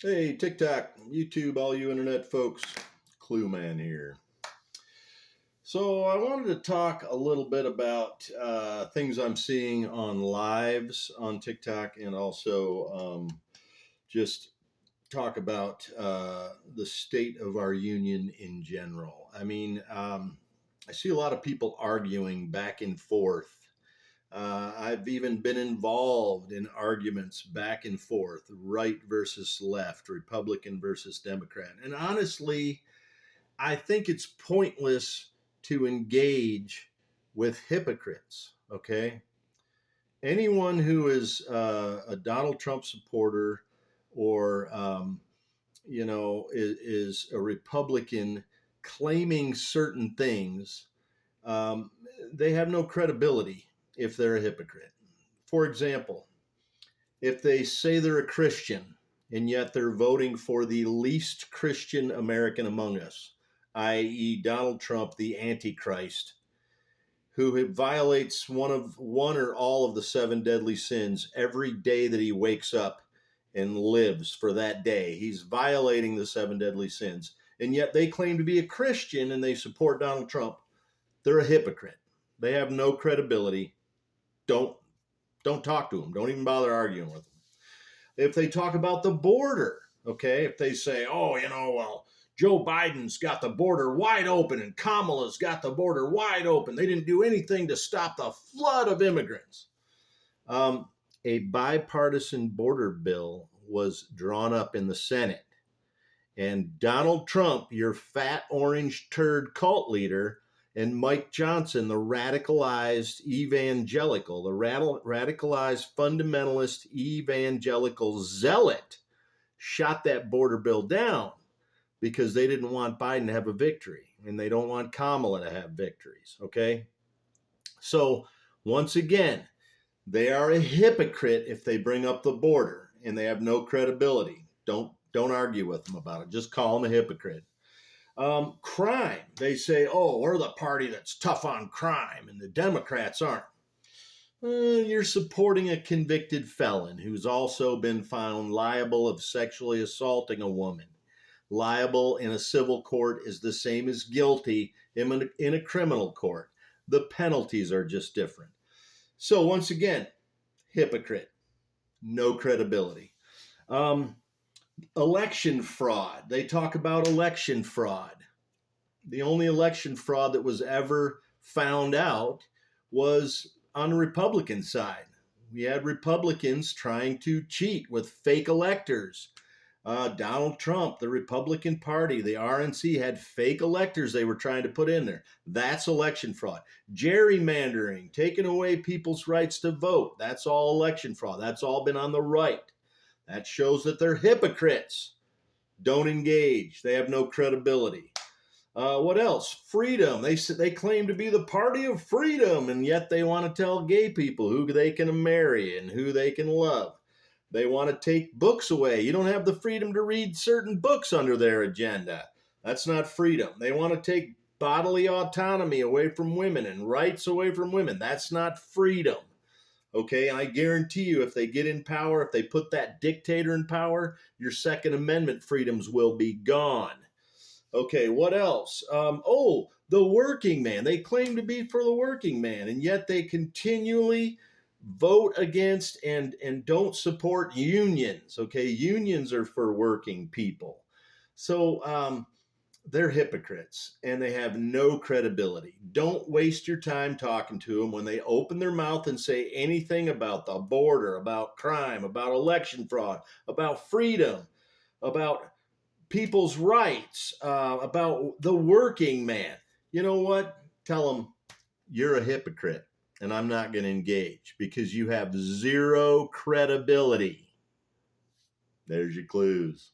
Hey, TikTok, YouTube, all you internet folks, Clue Man here. So, I wanted to talk a little bit about things I'm seeing on lives on TikTok and also just talk about the state of our union in general. I see a lot of people arguing back and forth. I've even been involved in arguments back and forth, right versus left, Republican versus Democrat. And honestly, I think it's pointless to engage with hypocrites, okay? Anyone who is a Donald Trump supporter or, is a Republican claiming certain things, um, they have no credibility if they're a hypocrite. For example, if they say they're a Christian and yet they're voting for the least Christian American among us, i.e., Donald Trump, the Antichrist, who violates one or all of the seven deadly sins every day that he wakes up and lives for that day. He's violating the seven deadly sins. And yet they claim to be a Christian and they support Donald Trump. They're a hypocrite. They have no credibility. Don't don't talk to them. Don't even bother arguing with them. If they talk about the border, okay, if they say, oh, well, Joe Biden's got the border wide open and Kamala's got the border wide open. They didn't do anything to stop the flood of immigrants. A bipartisan border bill was drawn up in the Senate. And Donald Trump, your fat orange turd cult leader, and Mike Johnson, the radicalized evangelical, the radicalized fundamentalist evangelical zealot, shot that border bill down because they didn't want Biden to have a victory and they don't want Kamala to have victories. Okay. So, once again, they are a hypocrite if they bring up the border and they have no credibility. Don't argue with them about it. Just call them a hypocrite. Crime. They say, oh, we're the party that's tough on crime, and the Democrats aren't. You're supporting a convicted felon who's also been found liable of sexually assaulting a woman. Liable in a civil court is the same as guilty in a criminal court. The penalties are just different. So, once again, hypocrite. No credibility. Election fraud. They talk about election fraud. The only election fraud that was ever found out was on the Republican side. We had Republicans trying to cheat with fake electors. Donald Trump, the Republican Party, the RNC had fake electors they were trying to put in there. That's election fraud. Gerrymandering, taking away people's rights to vote. That's all election fraud. That's all been on the right. That shows that they're hypocrites. Don't engage. They have no credibility. What else? Freedom. They claim to be the party of freedom, and yet they want to tell gay people who they can marry and who they can love. They want to take books away. You don't have the freedom to read certain books under their agenda. That's not freedom. They want to take bodily autonomy away from women and rights away from women. That's not freedom. Okay, I guarantee you, if they get in power, if they put that dictator in power, your Second Amendment freedoms will be gone. Okay, what else? The working man. They claim to be for the working man, and yet they continually vote against and don't support unions. Okay, unions are for working people. So they're hypocrites and they have no credibility. Don't waste your time talking to them when they open their mouth and say anything about the border, about crime, about election fraud, about freedom, about people's rights, about the working man. You know what? Tell them you're a hypocrite and I'm not going to engage because you have zero credibility. There's your clues.